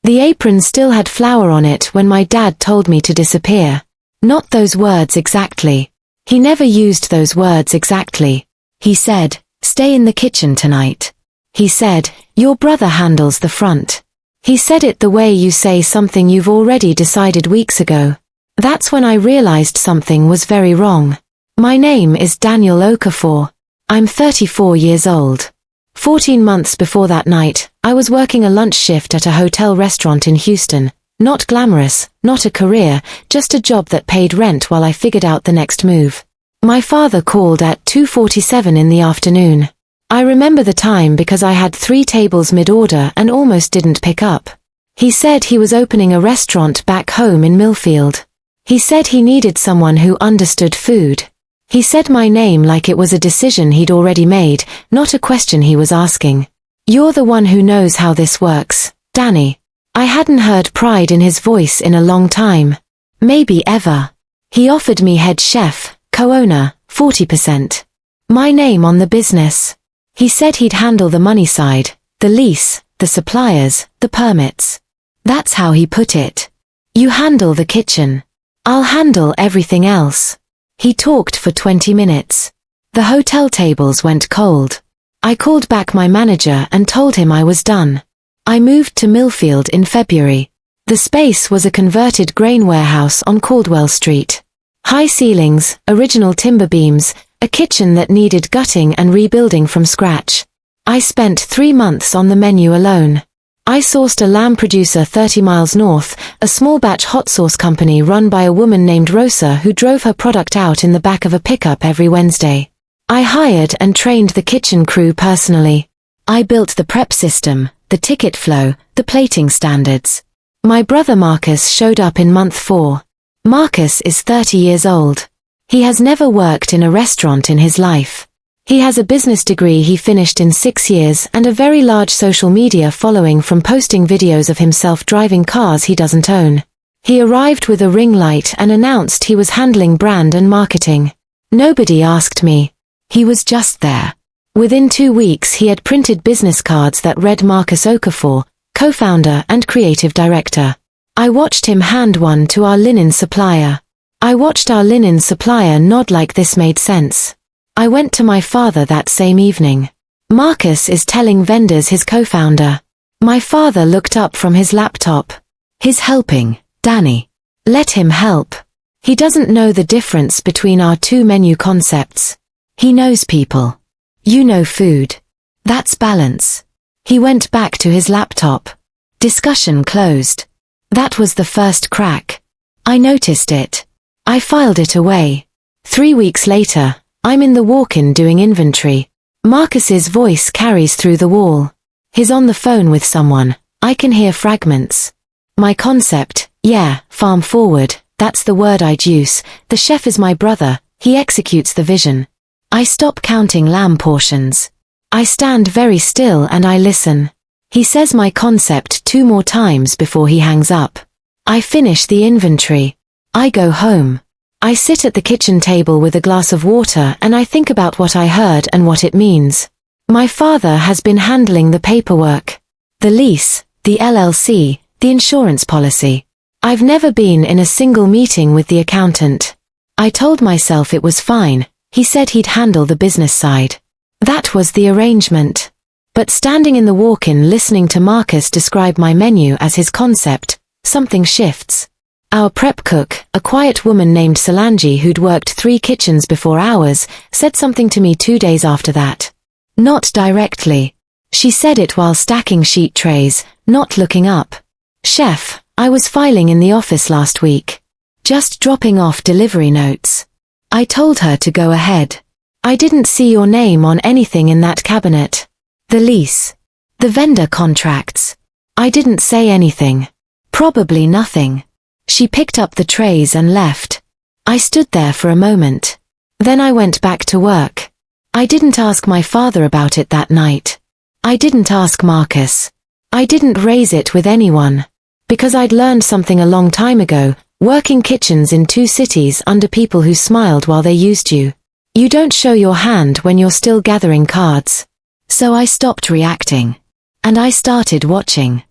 The apron still had flour on it when my dad told me to disappear. Not those words exactly. He never used those words exactly. He said, "Stay in the kitchen tonight." He said, "Your brother handles the front." He said it the way you say something you've already decided weeks ago. That's when I realized something was very wrong. My name is Daniel Okafor. I'm 34 years old. 14 months before that night, I was working a lunch shift at a hotel restaurant in Houston. Not glamorous, not a career, just a job that paid rent while I figured out the next move. My father called at 2:47 in the afternoon. I remember the time because I had 3 tables mid-order and almost didn't pick up. He said he was opening a restaurant back home in Millfield. He said he needed someone who understood food. He said my name like it was a decision he'd already made, not a question he was asking. "You're the one who knows how this works, Danny." I hadn't heard pride in his voice in a long time. Maybe ever. He offered me head chef, co-owner, 40%. My name on the business. He said he'd handle the money side, the lease, the suppliers, the permits. That's how he put it. "You handle the kitchen. I'll handle everything else." He talked for 20 minutes. The hotel tables went cold. I called back my manager and told him I was done. I moved to Millfield in February. The space was a converted grain warehouse on Caldwell Street. High ceilings, original timber beams, a kitchen that needed gutting and rebuilding from scratch. I spent 3 months on the menu alone. I sourced a lamb producer 30 miles north, a small batch hot sauce company run by a woman named Rosa who drove her product out in the back of a pickup every Wednesday. I hired and trained the kitchen crew personally. I built the prep system, the ticket flow, the plating standards. My brother Marcus showed up in month 4. Marcus is 30 years old. He has never worked in a restaurant in his life. He has a business degree he finished in 6 years and a very large social media following from posting videos of himself driving cars he doesn't own. He arrived with a ring light and announced he was handling brand and marketing. Nobody asked me. He was just there. Within 2 weeks he had printed business cards that read Marcus Okafor, co-founder and creative director. I watched him hand one to our linen supplier. I watched our linen supplier nod like this made sense. I went to my father that same evening. Marcus is telling vendors his co-founder. My father looked up from his laptop. "He's helping, Danny. Let him help. He doesn't know the difference between our 2 menu concepts. He knows people. You know food. That's balance." He went back to his laptop. Discussion closed. That was the first crack. I noticed it. I filed it away. 3 weeks later, I'm in the walk-in doing inventory. Marcus's voice carries through the wall. He's on the phone with someone. I can hear fragments. My concept, yeah, farm forward, that's the word I'd use. The chef is my brother, he executes the vision. I stop counting lamb portions. I stand very still and I listen. He says my concept 2 more times before he hangs up. I finish the inventory. I go home. I sit at the kitchen table with a glass of water and I think about what I heard and what it means. My father has been handling the paperwork. The lease, the LLC, the insurance policy. I've never been in a single meeting with the accountant. I told myself it was fine. He said he'd handle the business side. That was the arrangement. But standing in the walk-in listening to Marcus describe my menu as his concept, something shifts. Our prep cook, a quiet woman named Solange who'd worked 3 kitchens before ours, said something to me 2 days after that. Not directly. She said it while stacking sheet trays, not looking up. "Chef, I was filing in the office last week. Just dropping off delivery notes. I told her to go ahead. I didn't see your name on anything in that cabinet. The lease. The vendor contracts. I didn't say anything. Probably nothing." She picked up the trays and left. I stood there for a moment. Then I went back to work. I didn't ask my father about it that night. I didn't ask Marcus. I didn't raise it with anyone. Because I'd learned something a long time ago, working kitchens in 2 cities under people who smiled while they used you. You don't show your hand when you're still gathering cards. So I stopped reacting. And I started watching.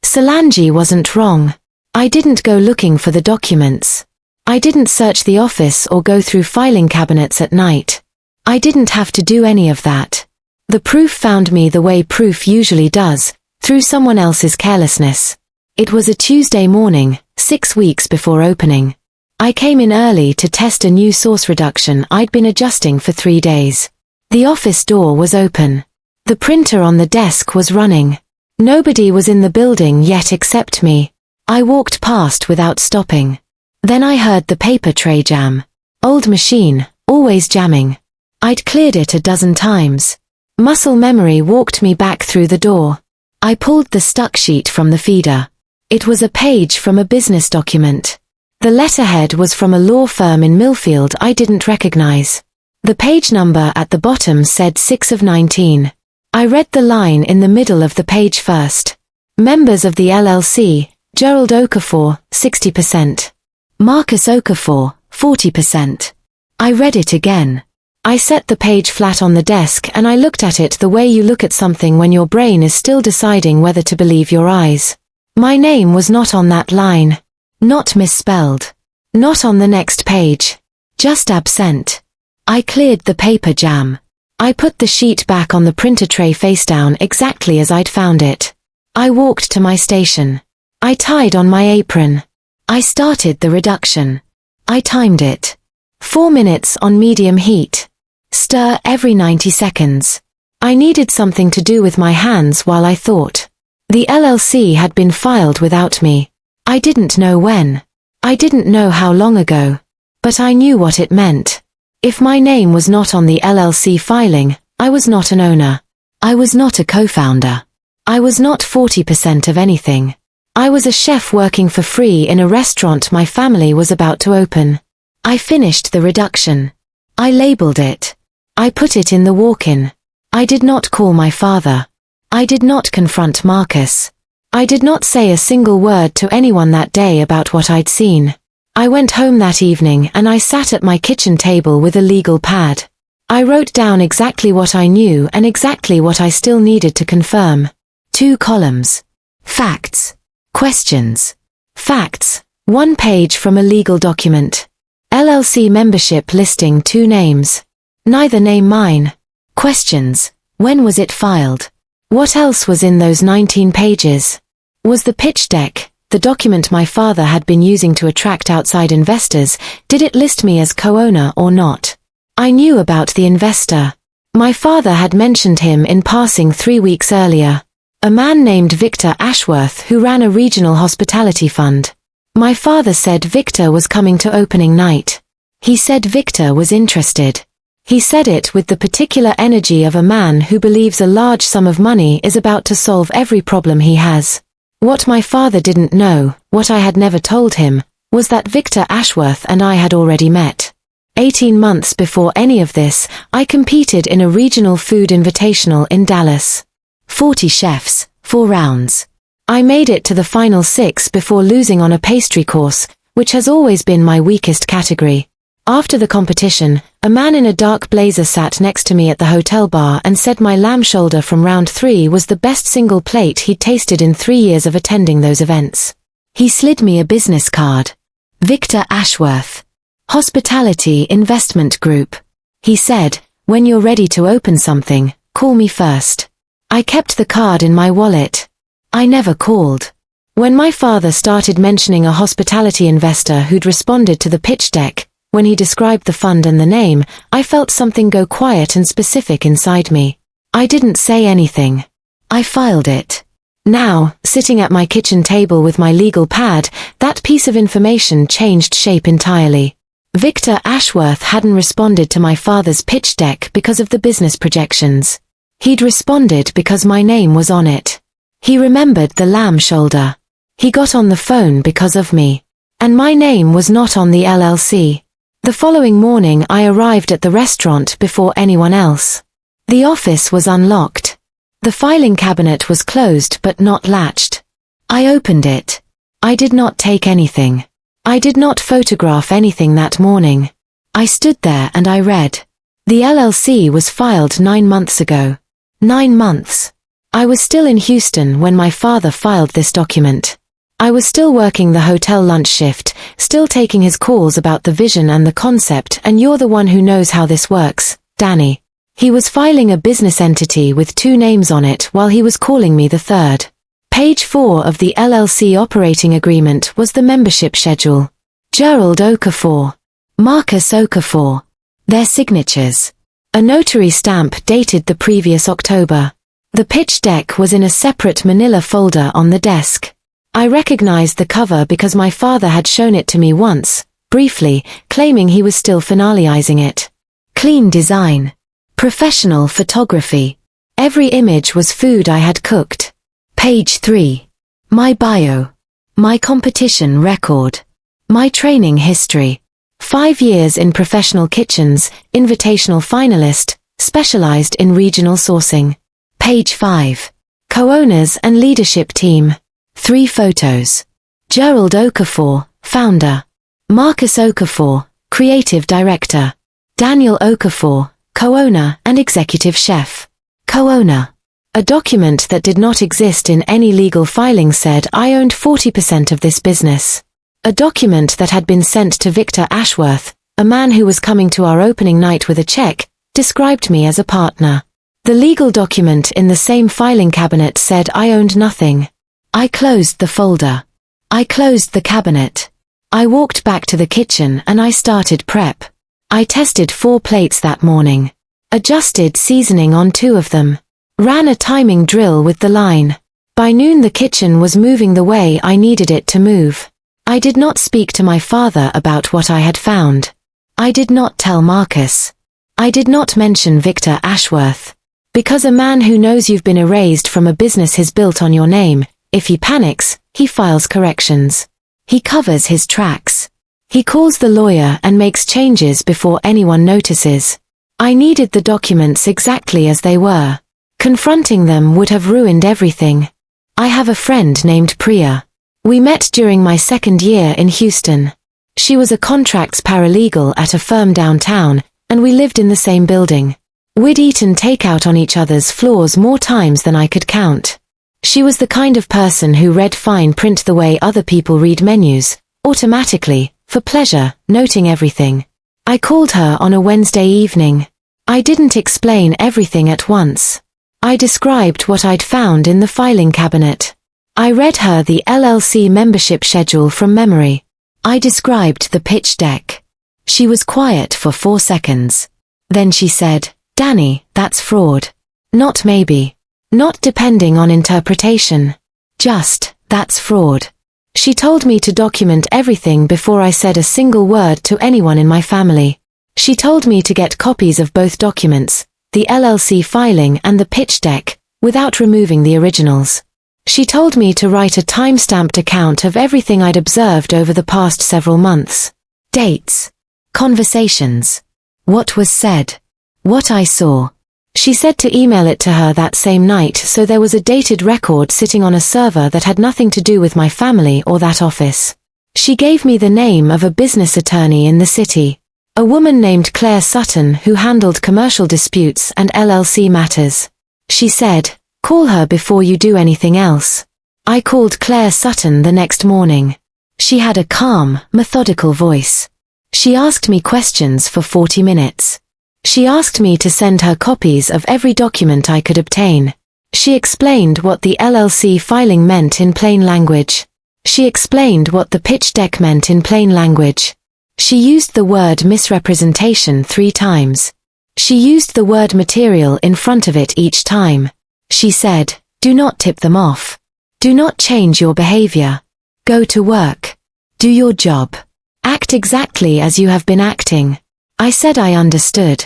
Solange wasn't wrong. I didn't go looking for the documents. I didn't search the office or go through filing cabinets at night. I didn't have to do any of that. The proof found me the way proof usually does, through someone else's carelessness. It was a Tuesday morning, 6 weeks before opening. I came in early to test a new source reduction I'd been adjusting for 3 days. The office door was open. The printer on the desk was running. Nobody was in the building yet except me. I walked past without stopping. Then I heard the paper tray jam. Old machine, always jamming. I'd cleared it a dozen times. Muscle memory walked me back through the door. I pulled the stuck sheet from the feeder. It was a page from a business document. The letterhead was from a law firm in Millfield I didn't recognize. The page number at the bottom said 6 of 19. I read the line in the middle of the page first. Members of the LLC, Gerald Okafor, 60%. Marcus Okafor, 40%. I read it again. I set the page flat on the desk and I looked at it the way you look at something when your brain is still deciding whether to believe your eyes. My name was not on that line. Not misspelled. Not on the next page. Just absent. I cleared the paper jam. I put the sheet back on the printer tray face down exactly as I'd found it. I walked to my station. I tied on my apron. I started the reduction. I timed it. 4 minutes on medium heat. Stir every 90 seconds. I needed something to do with my hands while I thought. The LLC had been filed without me. I didn't know when. I didn't know how long ago. But I knew what it meant. If my name was not on the LLC filing, I was not an owner. I was not a co-founder. I was not 40% of anything. I was a chef working for free in a restaurant my family was about to open. I finished the reduction. I labeled it. I put it in the walk-in. I did not call my father. I did not confront Marcus. I did not say a single word to anyone that day about what I'd seen. I went home that evening and I sat at my kitchen table with a legal pad. I wrote down exactly what I knew and exactly what I still needed to confirm. 2 columns. Facts. Questions. Facts. 1 page from a legal document. LLC membership listing 2 names. Neither name mine. Questions. When was it filed? What else was in those 19 pages? Was the pitch deck, the document my father had been using to attract outside investors, did it list me as co-owner or not? I knew about the investor. My father had mentioned him in passing 3 weeks earlier. A man named Victor Ashworth who ran a regional hospitality fund. My father said Victor was coming to opening night. He said Victor was interested. He said it with the particular energy of a man who believes a large sum of money is about to solve every problem he has. What my father didn't know, what I had never told him, was that Victor Ashworth and I had already met. 18 months before any of this, I competed in a regional food invitational in Dallas. 40 chefs, 4 rounds. I made it to the final 6 before losing on a pastry course, which has always been my weakest category. After the competition, a man in a dark blazer sat next to me at the hotel bar and said my lamb shoulder from round 3 was the best single plate he'd tasted in 3 years of attending those events. He slid me a business card. Victor Ashworth. Hospitality Investment Group. He said, when you're ready to open something, call me first. I kept the card in my wallet. I never called. When my father started mentioning a hospitality investor who'd responded to the pitch deck, when he described the fund and the name, I felt something go quiet and specific inside me. I didn't say anything. I filed it. Now, sitting at my kitchen table with my legal pad, that piece of information changed shape entirely. Victor Ashworth hadn't responded to my father's pitch deck because of the business projections. He'd responded because my name was on it. He remembered the lamb shoulder. He got on the phone because of me. And my name was not on the LLC. The following morning I arrived at the restaurant before anyone else. The office was unlocked. The filing cabinet was closed but not latched. I opened it. I did not take anything. I did not photograph anything that morning. I stood there and I read. The LLC was filed 9 months ago. 9 months. I was still in Houston when my father filed this document. I was still working the hotel lunch shift, still taking his calls about the vision and the concept, and you're the one who knows how this works, Danny. He was filing a business entity with 2 names on it while he was calling me the third. Page 4 of the LLC operating agreement was the membership schedule. Gerald Okafor. Marcus Okafor. Their signatures. A notary stamp dated the previous October. The pitch deck was in a separate manila folder on the desk. I recognized the cover because my father had shown it to me once, briefly, claiming he was still finalizing it. Clean design. Professional photography. Every image was food I had cooked. Page 3. My bio. My competition record. My training history. 5 years in professional kitchens, invitational finalist, specialized in regional sourcing. Page 5. Co-owners and leadership team. 3 photos. Gerald Okafor, founder. Marcus Okafor, creative director. Daniel Okafor, co-owner and executive chef. Co-owner. A document that did not exist in any legal filing said I owned 40% of this business. A document that had been sent to Victor Ashworth, a man who was coming to our opening night with a check, described me as a partner. The legal document in the same filing cabinet said I owned nothing. I closed the folder. I closed the cabinet. I walked back to the kitchen and I started prep. I tested 4 plates that morning. Adjusted seasoning on 2 of them. Ran a timing drill with the line. By noon the kitchen was moving the way I needed it to move. I did not speak to my father about what I had found. I did not tell Marcus. I did not mention Victor Ashworth. Because a man who knows you've been erased from a business he's built on your name, if he panics, he files corrections. He covers his tracks. He calls the lawyer and makes changes before anyone notices. I needed the documents exactly as they were. Confronting them would have ruined everything. I have a friend named Priya. We met during my 2nd year in Houston. She was a contracts paralegal at a firm downtown, and we lived in the same building. We'd eaten takeout on each other's floors more times than I could count. She was the kind of person who read fine print the way other people read menus, automatically, for pleasure, noting everything. I called her on a Wednesday evening. I didn't explain everything at once. I described what I'd found in the filing cabinet. I read her the LLC membership schedule from memory. I described the pitch deck. She was quiet for 4 seconds. Then she said, "Danny, that's fraud. Not maybe. Not depending on interpretation. Just, that's fraud." She told me to document everything before I said a single word to anyone in my family. She told me to get copies of both documents, the LLC filing and the pitch deck, without removing the originals. She told me to write a time-stamped account of everything I'd observed over the past several months. Dates. Conversations. What was said. What I saw. She said to email it to her that same night, so there was a dated record sitting on a server that had nothing to do with my family or that office. She gave me the name of a business attorney in the city. A woman named Claire Sutton who handled commercial disputes and LLC matters. She said, "Call her before you do anything else." I called Claire Sutton the next morning. She had a calm, methodical voice. She asked me questions for 40 minutes. She asked me to send her copies of every document I could obtain. She explained what the LLC filing meant in plain language. She explained what the pitch deck meant in plain language. She used the word misrepresentation 3 times. She used the word material in front of it each time. She said, "Do not tip them off. Do not change your behavior. Go to work. Do your job. Act exactly as you have been acting." I said I understood.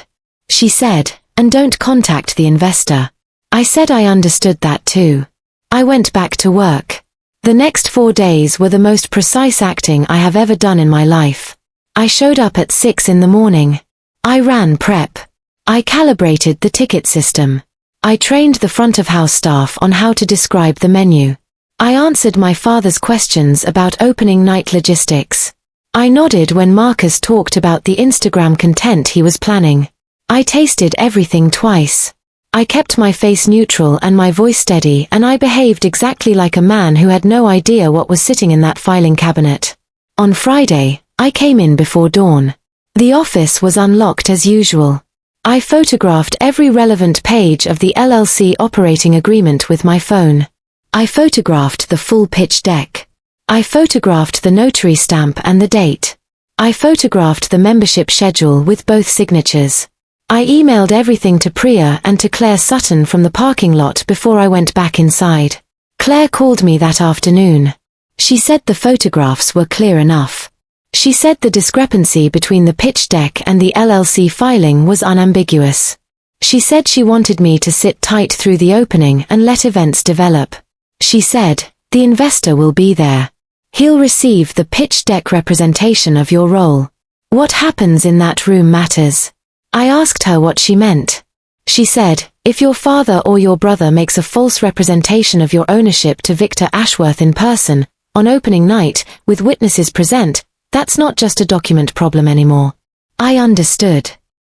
She said, "And don't contact the investor." I said I understood that too. I went back to work. The next 4 days were the most precise acting I have ever done in my life. I showed up at 6 in the morning. I ran prep. I calibrated the ticket system. I trained the front of house staff on how to describe the menu. I answered my father's questions about opening night logistics. I nodded when Marcus talked about the Instagram content he was planning. I tasted everything twice. I kept my face neutral and my voice steady, and I behaved exactly like a man who had no idea what was sitting in that filing cabinet. On Friday, I came in before dawn. The office was unlocked as usual. I photographed every relevant page of the LLC operating agreement with my phone. I photographed the full pitch deck. I photographed the notary stamp and the date. I photographed the membership schedule with both signatures. I emailed everything to Priya and to Claire Sutton from the parking lot before I went back inside. Claire called me that afternoon. She said the photographs were clear enough. She said the discrepancy between the pitch deck and the LLC filing was unambiguous. She said she wanted me to sit tight through the opening and let events develop. She said, "The investor will be there. He'll receive the pitch deck representation of your role. What happens in that room matters." I asked her what she meant. She said, "If your father or your brother makes a false representation of your ownership to Victor Ashworth in person, on opening night, with witnesses present, that's not just a document problem anymore." I understood.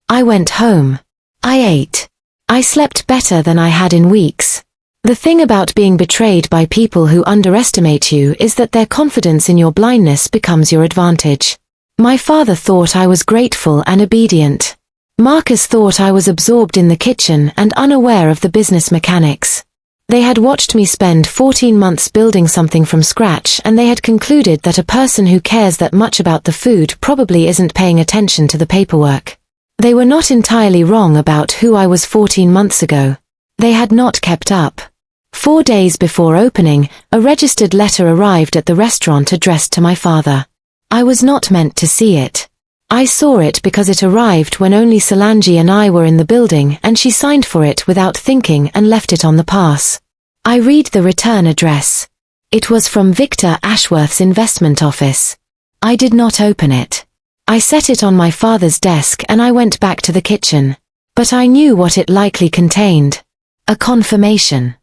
I went home. I ate. I slept better than I had in weeks. The thing about being betrayed by people who underestimate you is that their confidence in your blindness becomes your advantage. My father thought I was grateful and obedient. Marcus thought I was absorbed in the kitchen and unaware of the business mechanics. They had watched me spend 14 months building something from scratch, and they had concluded that a person who cares that much about the food probably isn't paying attention to the paperwork. They were not entirely wrong about who I was 14 months ago. They had not kept up. 4 days before opening, a registered letter arrived at the restaurant addressed to my father. I was not meant to see it. I saw it because it arrived when only Solange and I were in the building, and she signed for it without thinking and left it on the pass. I read the return address. It was from Victor Ashworth's investment office. I did not open it. I set it on my father's desk and I went back to the kitchen. But I knew what it likely contained. A confirmation.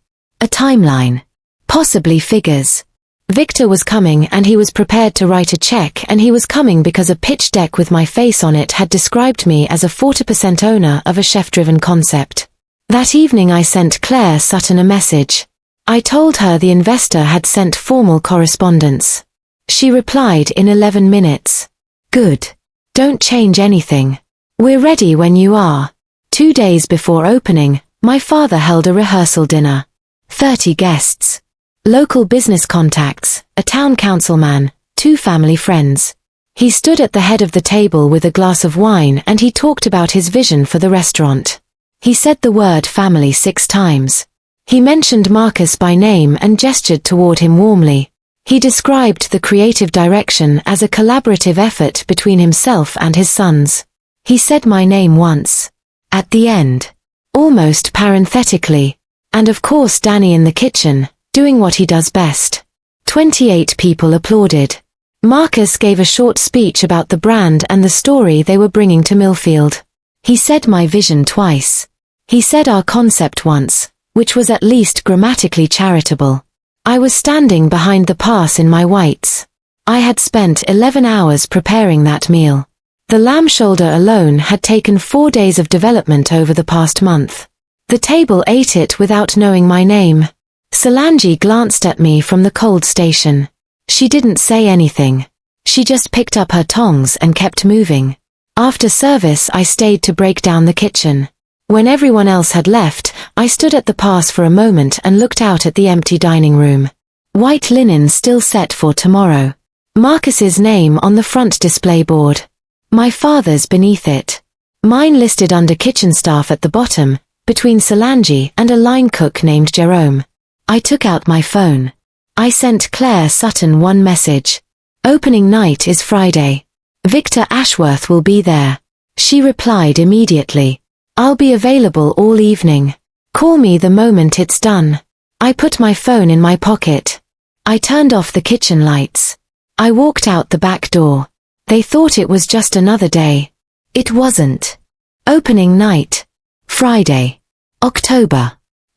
A timeline. Possibly figures. Victor was coming and he was prepared to write a check, and he was coming because a pitch deck with my face on it had described me as a 40% owner of a chef-driven concept. That evening I sent Claire Sutton a message. I told her the investor had sent formal correspondence. She replied in 11 minutes. "Good. Don't change anything. We're ready when you are." 2 days before opening, my father held a rehearsal dinner. 30 guests. Local business contacts, a town councilman, 2 family friends. He stood at the head of the table with a glass of wine and he talked about his vision for the restaurant. He said the word family 6 times. He mentioned Marcus by name and gestured toward him warmly. He described the creative direction as a collaborative effort between himself and his sons. He said my name once. At the end. Almost parenthetically. And of course Danny in the kitchen, doing what he does best. 28 people applauded. Marcus gave a short speech about the brand and the story they were bringing to Millfield. He said my vision twice. He said our concept once, which was at least grammatically charitable. I was standing behind the pass in my whites. I had spent 11 hours preparing that meal. The lamb shoulder alone had taken 4 days of development over the past month. The table ate it without knowing my name. Solange glanced at me from the cold station. She didn't say anything. She just picked up her tongs and kept moving. After service I stayed to break down the kitchen. When everyone else had left, I stood at the pass for a moment and looked out at the empty dining room. White linen still set for tomorrow. Marcus's name on the front display board. My father's beneath it. Mine listed under kitchen staff at the bottom, between Solange and a line cook named Jerome. I took out my phone. I sent Claire Sutton one message. "Opening night is Friday. Victor Ashworth will be there." She replied immediately. "I'll be available all evening. Call me the moment it's done." I put my phone in my pocket. I turned off the kitchen lights. I walked out the back door. They thought it was just another day. It wasn't. Opening night. Friday. October.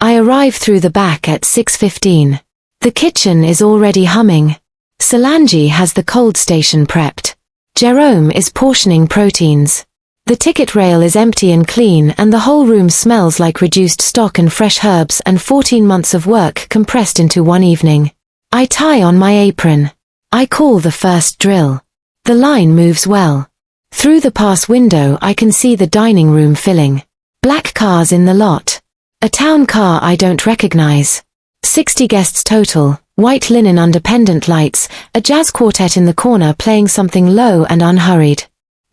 I arrive through the back at 6:15. The kitchen is already humming. Solange has the cold station prepped. Jerome is portioning proteins. The ticket rail is empty and clean, and the whole room smells like reduced stock and fresh herbs and 14 months of work compressed into one evening. I tie on my apron. I call the first drill. The line moves well. Through the pass window I can see the dining room filling. Black cars in the lot. A town car I don't recognize. 60 guests total, white linen under pendant lights, a jazz quartet in the corner playing something low and unhurried.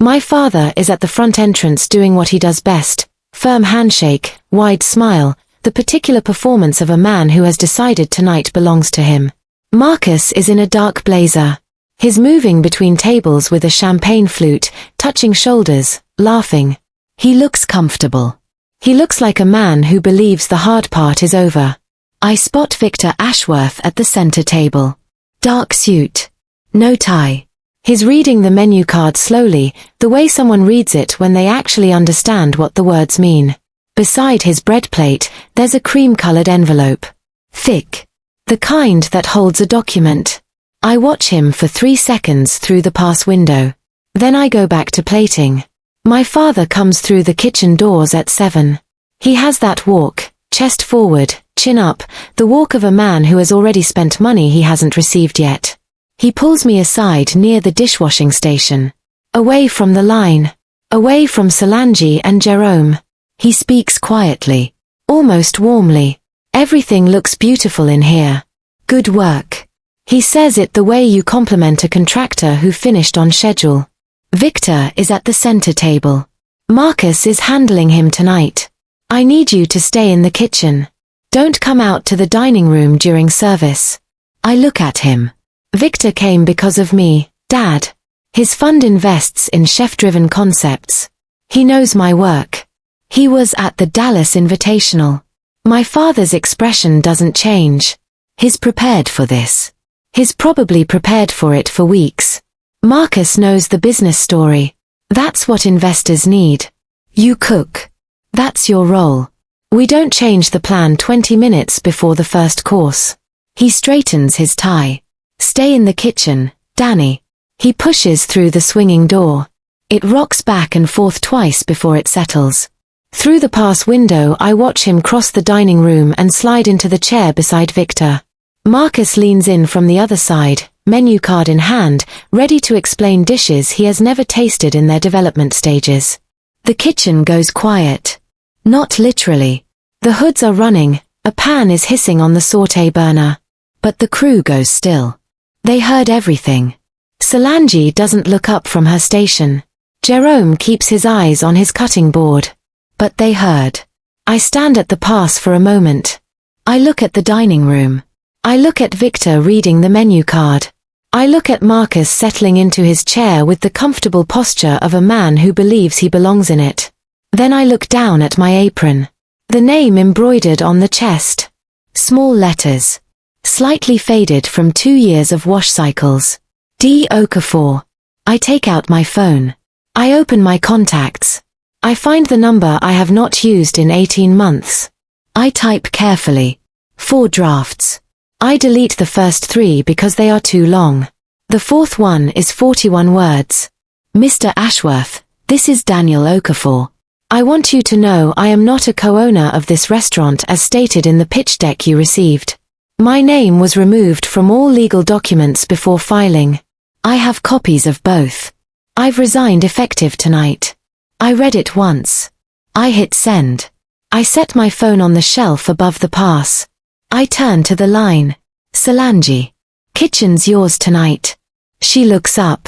My father is at the front entrance doing what he does best, firm handshake, wide smile, the particular performance of a man who has decided tonight belongs to him. Marcus is in a dark blazer. He's moving between tables with a champagne flute, touching shoulders, laughing. He looks comfortable. He looks like a man who believes the hard part is over. I spot Victor Ashworth at the center table. Dark suit. No tie. He's reading the menu card slowly, the way someone reads it when they actually understand what the words mean. Beside his bread plate, there's a cream-colored envelope. Thick. The kind that holds a document. I watch him for 3 seconds through the pass window. Then I go back to plating. My father comes through the kitchen doors at 7. He has that walk, chest forward, chin up, the walk of a man who has already spent money he hasn't received yet. He pulls me aside near the dishwashing station. Away from the line. Away from Solange and Jerome. He speaks quietly. Almost warmly. Everything looks beautiful in here. Good work. He says it the way you compliment a contractor who finished on schedule. Victor is at the center table. Marcus is handling him tonight. I need you to stay in the kitchen. Don't come out to the dining room during service. I look at him. Victor came because of me, Dad. His fund invests in chef-driven concepts. He knows my work. He was at the Dallas Invitational. My father's expression doesn't change. He's prepared for this. He's probably prepared for it for weeks. Marcus knows the business story. That's what investors need. You cook. That's your role. We don't change the plan 20 minutes before the first course. He straightens his tie. Stay in the kitchen, Danny. He pushes through the swinging door. It rocks back and forth twice before it settles. Through the pass window I watch him cross the dining room and slide into the chair beside Victor. Marcus leans in from the other side, menu card in hand, ready to explain dishes he has never tasted in their development stages. The kitchen goes quiet. Not literally. The hoods are running, a pan is hissing on the sauté burner. But the crew goes still. They heard everything. Solange doesn't look up from her station. Jerome keeps his eyes on his cutting board. But they heard. I stand at the pass for a moment. I look at the dining room. I look at Victor reading the menu card. I look at Marcus settling into his chair with the comfortable posture of a man who believes he belongs in it. Then I look down at my apron. The name embroidered on the chest. Small letters. Slightly faded from 2 years of wash cycles. D. Okafor. I take out my phone. I open my contacts. I find the number I have not used in 18 months. I type carefully. 4 drafts. I delete the first 3 because they are too long. The 4th one is 41 words. Mr. Ashworth, this is Daniel Okafor. I want you to know I am not a co-owner of this restaurant as stated in the pitch deck you received. My name was removed from all legal documents before filing. I have copies of both. I've resigned effective tonight. I read it once. I hit send. I set my phone on the shelf above the pass. I turn to the line. Solange. Kitchen's yours tonight. She looks up.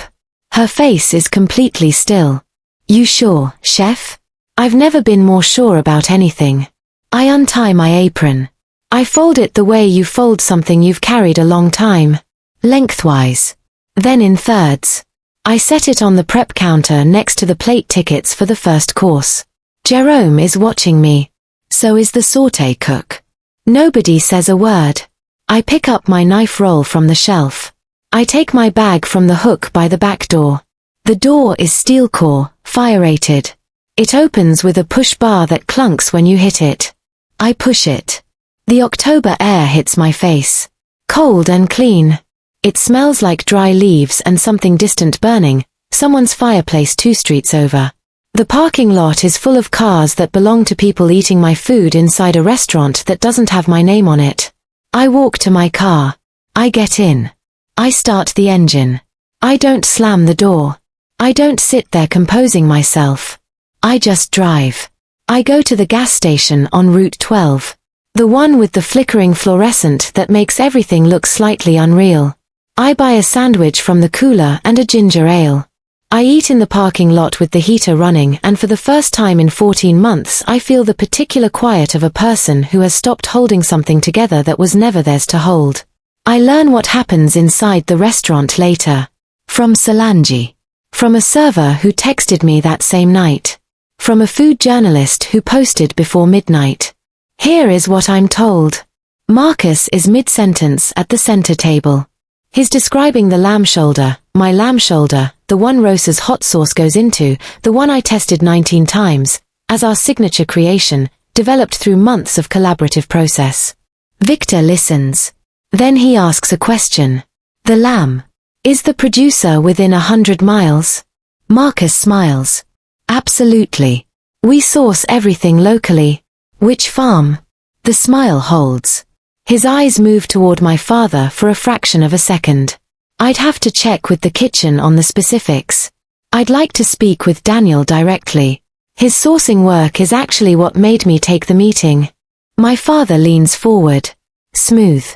Her face is completely still. You sure, chef? I've never been more sure about anything. I untie my apron. I fold it the way you fold something you've carried a long time. Lengthwise. Then in thirds. I set it on the prep counter next to the plate tickets for the first course. Jerome is watching me. So is the sauté cook. Nobody says a word. I pick up my knife roll from the shelf. I take my bag from the hook by the back door. The door is steel core, fire-rated. It opens with a push bar that clunks when you hit it. I push it. The October air hits my face. Cold and clean. It smells like dry leaves and something distant burning, someone's fireplace 2 streets over. The parking lot is full of cars that belong to people eating my food inside a restaurant that doesn't have my name on it. I walk to my car. I get in. I start the engine. I don't slam the door. I don't sit there composing myself. I just drive. I go to the gas station on Route 12. The one with the flickering fluorescent that makes everything look slightly unreal. I buy a sandwich from the cooler and a ginger ale. I eat in the parking lot with the heater running, and for the first time in 14 months I feel the particular quiet of a person who has stopped holding something together that was never theirs to hold. I learn what happens inside the restaurant later. From Solange. From a server who texted me that same night. From a food journalist who posted before midnight. Here is what I'm told. Marcus is mid-sentence at the center table. He's describing the lamb shoulder, my lamb shoulder, the one Rosa's hot sauce goes into, the one I tested 19 times, as our signature creation, developed through months of collaborative process. Victor listens. Then he asks a question. The lamb. Is the producer within 100 miles? Marcus smiles. Absolutely. We source everything locally. Which farm? The smile holds. His eyes move toward my father for a fraction of a second. I'd have to check with the kitchen on the specifics. I'd like to speak with Daniel directly. His sourcing work is actually what made me take the meeting. My father leans forward. Smooth.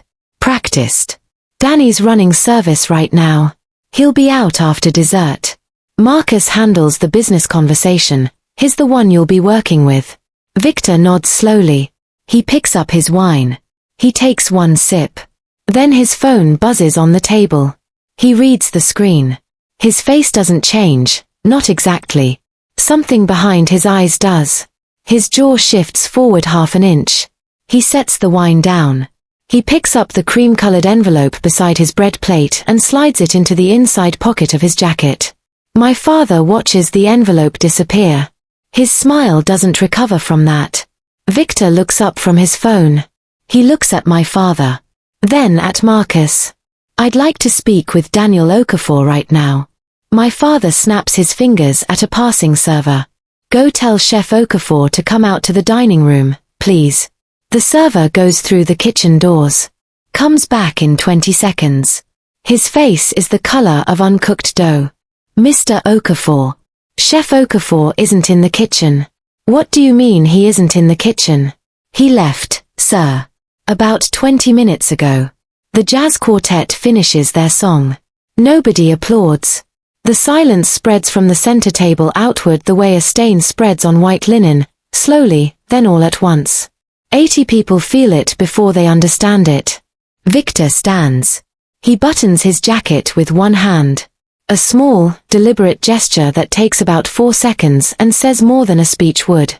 Practiced. Danny's running service right now. He'll be out after dessert. Marcus handles the business conversation. He's the one you'll be working with. Victor nods slowly. He picks up his wine. He takes one sip. Then his phone buzzes on the table. He reads the screen. His face doesn't change, not exactly. Something behind his eyes does. His jaw shifts forward half an inch. He sets the wine down. He picks up the cream-colored envelope beside his bread plate and slides it into the inside pocket of his jacket. My father watches the envelope disappear. His smile doesn't recover from that. Victor looks up from his phone. He looks at my father. Then at Marcus. I'd like to speak with Daniel Okafor right now. My father snaps his fingers at a passing server. Go tell Chef Okafor to come out to the dining room, please. The server goes through the kitchen doors. Comes back in 20 seconds. His face is the color of uncooked dough. Mr. Okafor. Chef Okafor isn't in the kitchen. What do you mean he isn't in the kitchen? He left, sir. About 20 minutes ago. The jazz quartet finishes their song. Nobody applauds. The silence spreads from the center table outward the way a stain spreads on white linen, slowly, then all at once. 80 people feel it before they understand it. Victor stands. He buttons his jacket with one hand. A small, deliberate gesture that takes about 4 seconds and says more than a speech would.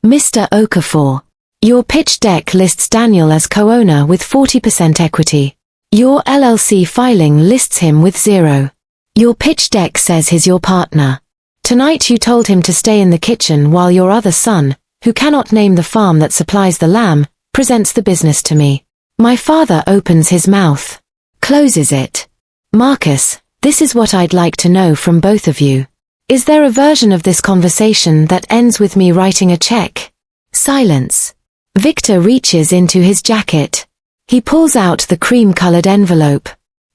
Mr. Okafor. Your pitch deck lists Daniel as co-owner with 40% equity. Your LLC filing lists him with 0. Your pitch deck says he's your partner. Tonight you told him to stay in the kitchen while your other son, who cannot name the farm that supplies the lamb, presents the business to me. My father opens his mouth. Closes it. Marcus, this is what I'd like to know from both of you. Is there a version of this conversation that ends with me writing a check? Silence. Victor reaches into his jacket. He pulls out the cream-colored envelope.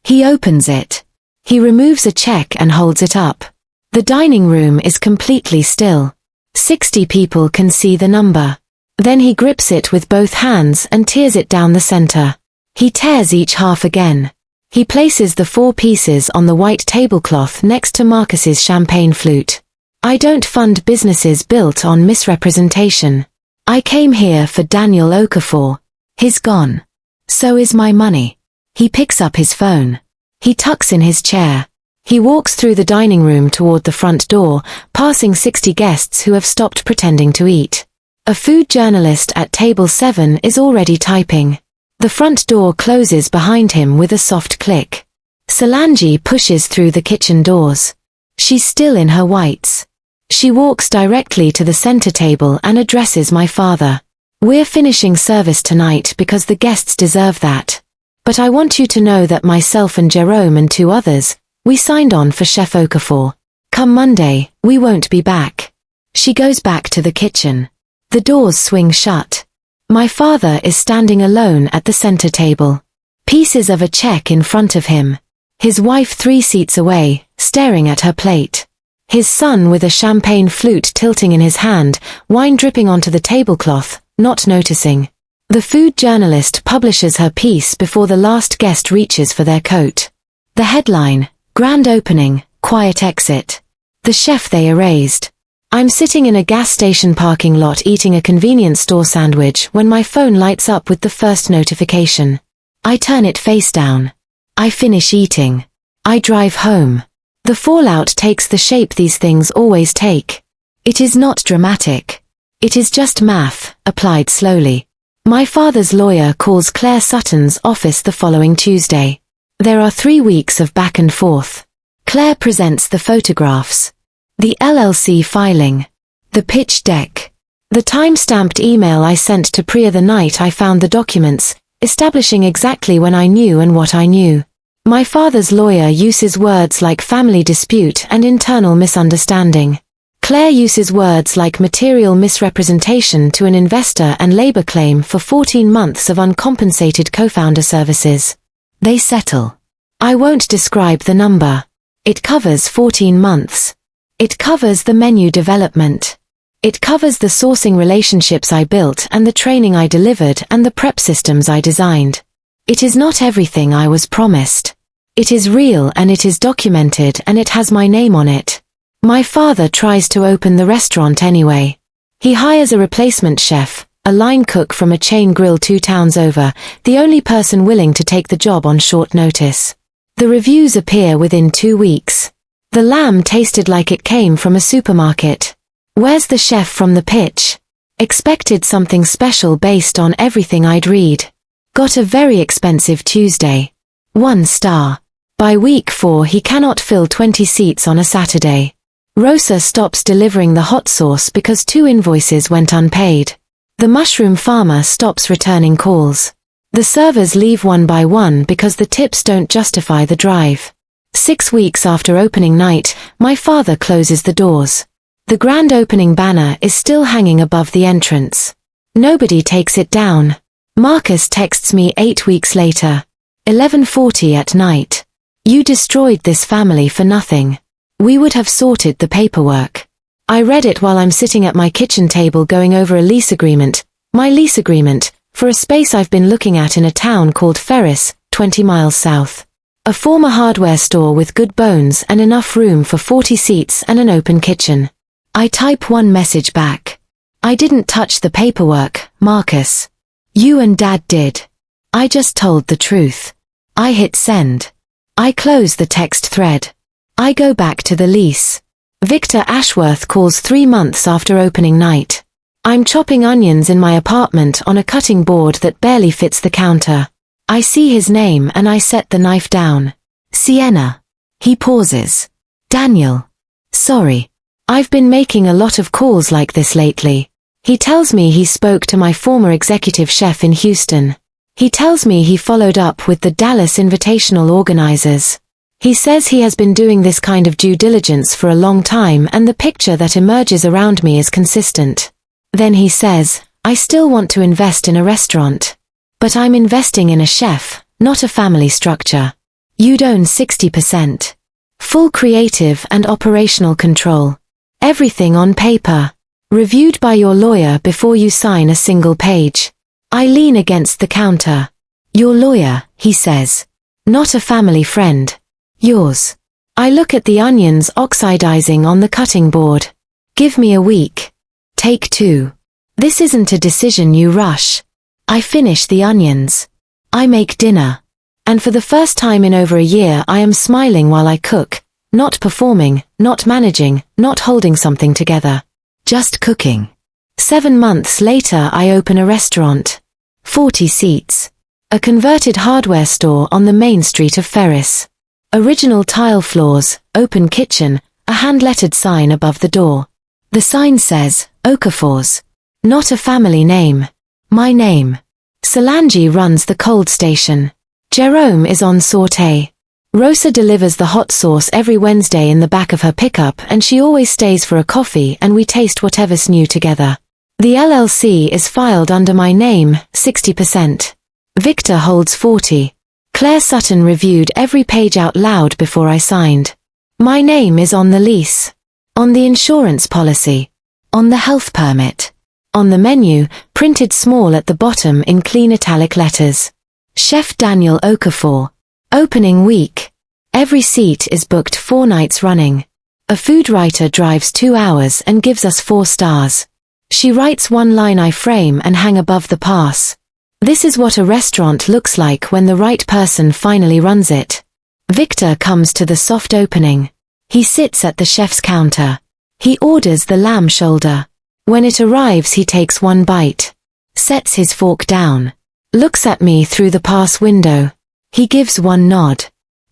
He opens it. He removes a check and holds it up. The dining room is completely still. 60 people can see the number. Then he grips it with both hands and tears it down the center. He tears each half again. He places the 4 pieces on the white tablecloth next to Marcus's champagne flute. I don't fund businesses built on misrepresentation. I came here for Daniel Okafor. He's gone. So is my money. He picks up his phone. He tucks in his chair. He walks through the dining room toward the front door, passing 60 guests who have stopped pretending to eat. A food journalist at table 7 is already typing. The front door closes behind him with a soft click. Solange pushes through the kitchen doors. She's still in her whites. She walks directly to the center table and addresses my father. We're finishing service tonight because the guests deserve that. But I want you to know that myself and Jerome and 2 others, we signed on for Chef Okafor. Come Monday, we won't be back. She goes back to the kitchen. The doors swing shut. My father is standing alone at the center table. Pieces of a check in front of him. His wife 3 seats away, staring at her plate. His son with a champagne flute tilting in his hand, wine dripping onto the tablecloth, not noticing. The food journalist publishes her piece before the last guest reaches for their coat. The headline, grand opening, quiet exit. The chef they erased. I'm sitting in a gas station parking lot eating a convenience store sandwich when my phone lights up with the first notification. I turn it face down. I finish eating. I drive home. The fallout takes the shape these things always take. It is not dramatic. It is just math, applied slowly. My father's lawyer calls Claire Sutton's office the following Tuesday. There are 3 weeks of back and forth. Claire presents the photographs. The LLC filing. The pitch deck. The time-stamped email I sent to Priya the night I found the documents, establishing exactly when I knew and what I knew. My father's lawyer uses words like family dispute and internal misunderstanding. Claire uses words like material misrepresentation to an investor and labor claim for 14 months of uncompensated co-founder services. They settle. I won't describe the number. It covers 14 months. It covers the menu development. It covers the sourcing relationships I built and the training I delivered and the prep systems I designed. It is not everything I was promised. It is real and it is documented and it has my name on it. My father tries to open the restaurant anyway. He hires a replacement chef, a line cook from a chain grill 2 towns over, the only person willing to take the job on short notice. The reviews appear within 2 weeks. The lamb tasted like it came from a supermarket. Where's the chef from the pitch? Expected something special based on everything I'd read. Got a very expensive Tuesday. 1 star. By week 4 he cannot fill 20 seats on a Saturday. Rosa stops delivering the hot sauce because 2 invoices went unpaid. The mushroom farmer stops returning calls. The servers leave one by one because the tips don't justify the drive. 6 weeks after opening night, my father closes the doors. The grand opening banner is still hanging above the entrance. Nobody takes it down. Marcus texts me 8 weeks later. 11:40 at night. You destroyed this family for nothing. We would have sorted the paperwork. I read it while I'm sitting at my kitchen table going over a lease agreement, my lease agreement, for a space I've been looking at in a town called Ferris, 20 miles south. A former hardware store with good bones and enough room for 40 seats and an open kitchen. I type one message back. I didn't touch the paperwork, Marcus. You and Dad did. I just told the truth. I hit send. I close the text thread. I go back to the lease. Victor Ashworth calls 3 months after opening night. I'm chopping onions in my apartment on a cutting board that barely fits the counter. I see his name and I set the knife down. Sienna. He pauses. Daniel. Sorry. I've been making a lot of calls like this lately. He tells me he spoke to my former executive chef in Houston. He tells me he followed up with the Dallas Invitational organizers. He says he has been doing this kind of due diligence for a long time and the picture that emerges around me is consistent. Then he says, I still want to invest in a restaurant. But I'm investing in a chef, not a family structure. You'd own 60%. Full creative and operational control. Everything on paper. Reviewed by your lawyer before you sign a single page. I lean against the counter. Your lawyer, he says. Not a family friend. Yours. I look at the onions oxidizing on the cutting board. Give me a week. Take 2. This isn't a decision you rush. I finish the onions. I make dinner. And for the first time in over a year I am smiling while I cook, not performing, not managing, not holding something together. Just cooking. 7 months later I open a restaurant. 40 seats. A converted hardware store on the main street of Ferris. Original tile floors, open kitchen, a hand-lettered sign above the door. The sign says, Okafor's. Not a family name. My name. Solange runs the cold station. Jerome is on saute. Rosa delivers the hot sauce every Wednesday in the back of her pickup, and she always stays for a coffee and we taste whatever's new together. The LLC is filed under my name, 60%. Victor holds 40. Claire Sutton reviewed every page out loud before I signed. My name is on the lease, on the insurance policy, on the health permit, on the menu, printed small at the bottom in clean italic letters. Chef Daniel Okafor. Opening week. Every seat is booked 4 nights running. A food writer drives 2 hours and gives us 4 stars. She writes one line I frame and hang above the pass. This is what a restaurant looks like when the right person finally runs it. Victor comes to the soft opening. He sits at the chef's counter. He orders the lamb shoulder. When it arrives, he takes 1 bite, sets his fork down, looks at me through the pass window. He gives 1 nod.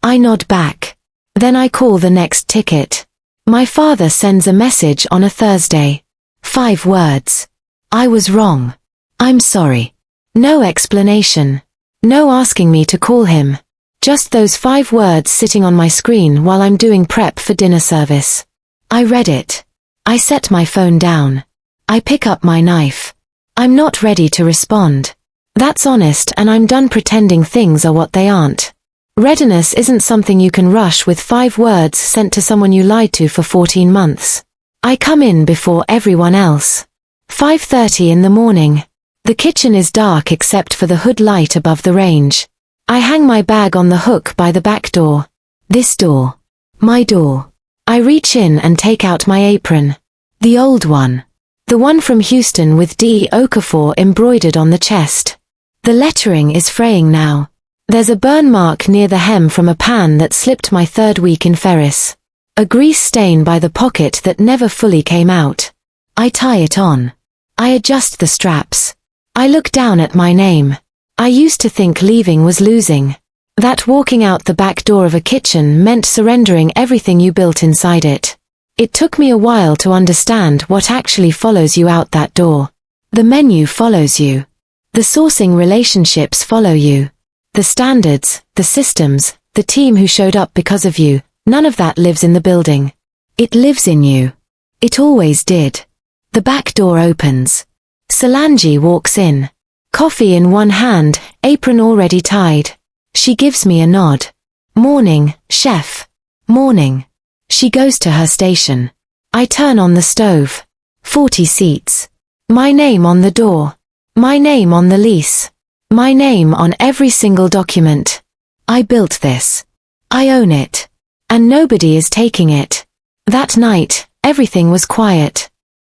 I nod back. Then I call the next ticket. My father sends a message on a Thursday. 5 words. I was wrong. I'm sorry. No explanation. No asking me to call him. Just those 5 words sitting on my screen while I'm doing prep for dinner service. I read it. I set my phone down. I pick up my knife. I'm not ready to respond. That's honest, and I'm done pretending things are what they aren't. Readiness isn't something you can rush with 5 words sent to someone you lied to for 14 months. I come in before everyone else. 5:30 in the morning. The kitchen is dark except for the hood light above the range. I hang my bag on the hook by the back door. This door. My door. I reach in and take out my apron. The old one. The one from Houston with D. Okafor embroidered on the chest. The lettering is fraying now. There's a burn mark near the hem from a pan that slipped my 3rd week in Ferris. A grease stain by the pocket that never fully came out. I tie it on. I adjust the straps. I look down at my name. I used to think leaving was losing. That walking out the back door of a kitchen meant surrendering everything you built inside it. It took me a while to understand what actually follows you out that door. The menu follows you. The sourcing relationships follow you. The standards, the systems, the team who showed up because of you, none of that lives in the building. It lives in you. It always did. The back door opens. Solange walks in. Coffee in one hand, apron already tied. She gives me a nod. Morning, chef. Morning. She goes to her station. I turn on the stove. 40 seats. My name on the door. My name on the lease. My name on every single document. I built this. I own it. And nobody is taking it. That night, everything was quiet.